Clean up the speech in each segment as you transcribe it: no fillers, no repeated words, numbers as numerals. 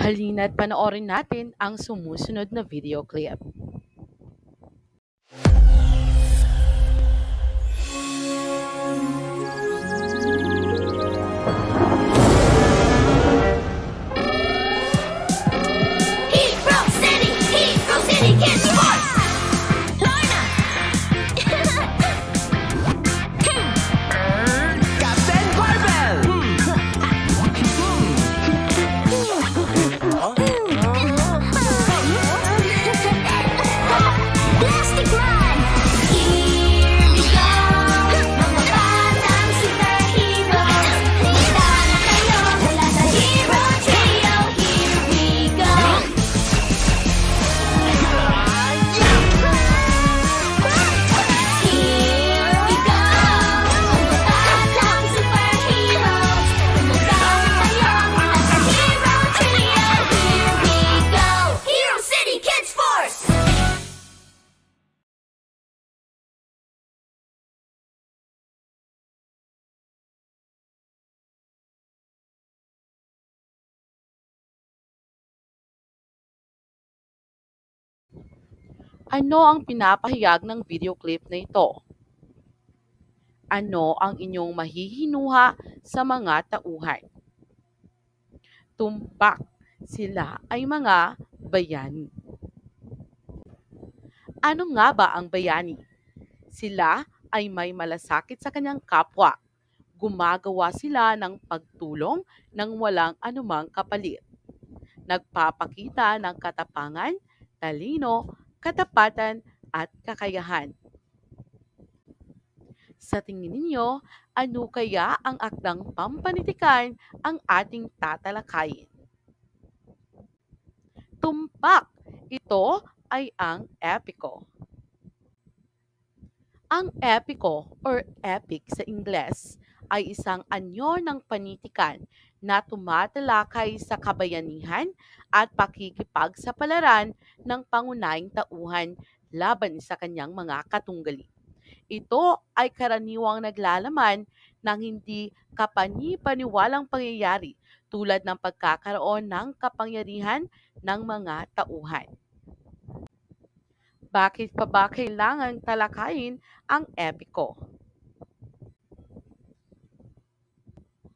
Halina't panoorin natin ang sumusunod na video clip. Hero City Kids Force! Lorna! Captain Barbell! Plastic Man! Here we go! Mga batang superheroes! Handa na kayo mula sa Hero Trio! Here we go! Here we go! Mga batang superheroes! Handa na kayo mula sa Hero Trio! Here we go! Hero City Kids Force! Ano ang pinapahayag ng video clip na ito? Ano ang inyong mahihinuha sa mga tauhan? Tumpak, sila ay mga bayani. Ano nga ba ang bayani? Sila ay may malasakit sa kanyang kapwa. Gumagawa sila ng pagtulong nang walang anumang kapalit. Nagpapakita ng katapangan, talino, katapatan at kakayahan. Sa tingin ninyo, ano kaya ang akdang pampanitikan ang ating tatalakayin? Tumpak! Ito ay ang epiko. Ang epiko or epic sa Ingles ay isang anyo ng panitikan na tumatalakay sa kabayanihan at pakikipagsapalaran ng pangunahing tauhan laban sa kanyang mga katunggali. Ito ay karaniwang naglalaman ng hindi kapani-paniwalang pangyayari tulad ng pagkakaroon ng kapangyarihan ng mga tauhan. Bakit pa ba kailangang talakayin ang epiko?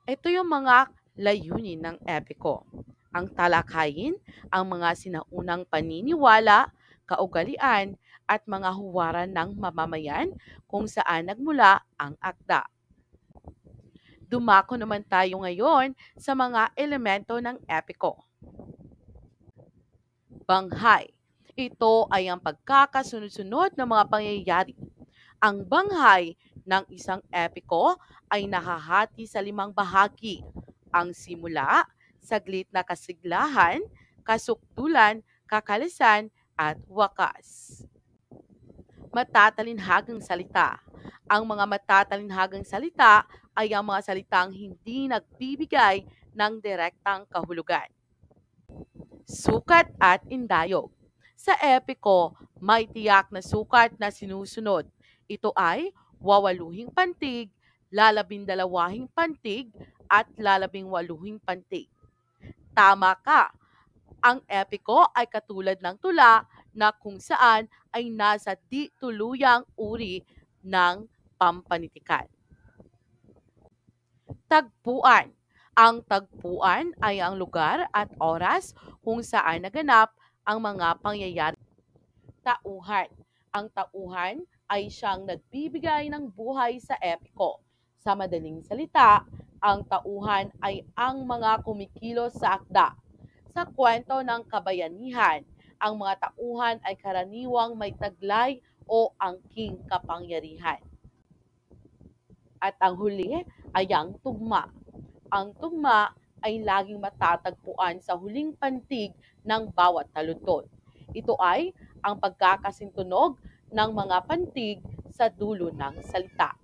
Ito yung mga layunin ng epiko. Ang talakayin ang mga sinaunang paniniwala, kaugalian, at mga huwaran ng mamamayan kung saan nagmula ang akda. Dumako naman tayo ngayon sa mga elemento ng epiko. Banghay. Ito ay ang pagkakasunod-sunod ng mga pangyayari. Ang banghay ng isang epiko ay nahahati sa 5 bahagi. Ang simula, saglit na kasiglahan, kasukdulan, kakalisan, at wakas. Matatalinhagang salita. Ang mga matatalinhagang salita ay ang mga salitang hindi nagbibigay ng direktang kahulugan. Sukat at indayog. Sa epiko, may tiyak na sukat na sinusunod. Ito ay wawaluhing pantig, lalabindalawahing pantig, at lalabingwaluhing pantig. Tama ka! Ang epiko ay katulad ng tula na kung saan ay nasa di tuluyang uri ng pampanitikan. Tagpuan. Ang tagpuan ay ang lugar at oras kung saan naganap ang mga pangyayari. Tauhan. Ang tauhan ay siyang nagbibigay ng buhay sa epiko. Sa madaling salita, ang tauhan ay ang mga kumikilos sa akda. Sa kwento ng kabayanihan, ang mga tauhan ay karaniwang may taglay o angking kapangyarihan. At ang huli ay ang tugma. Ang tugma ay laging matatagpuan sa huling pantig ng bawat taludtod. Ito ay ang pagkakasintunog ng mga pantig sa dulo ng salita.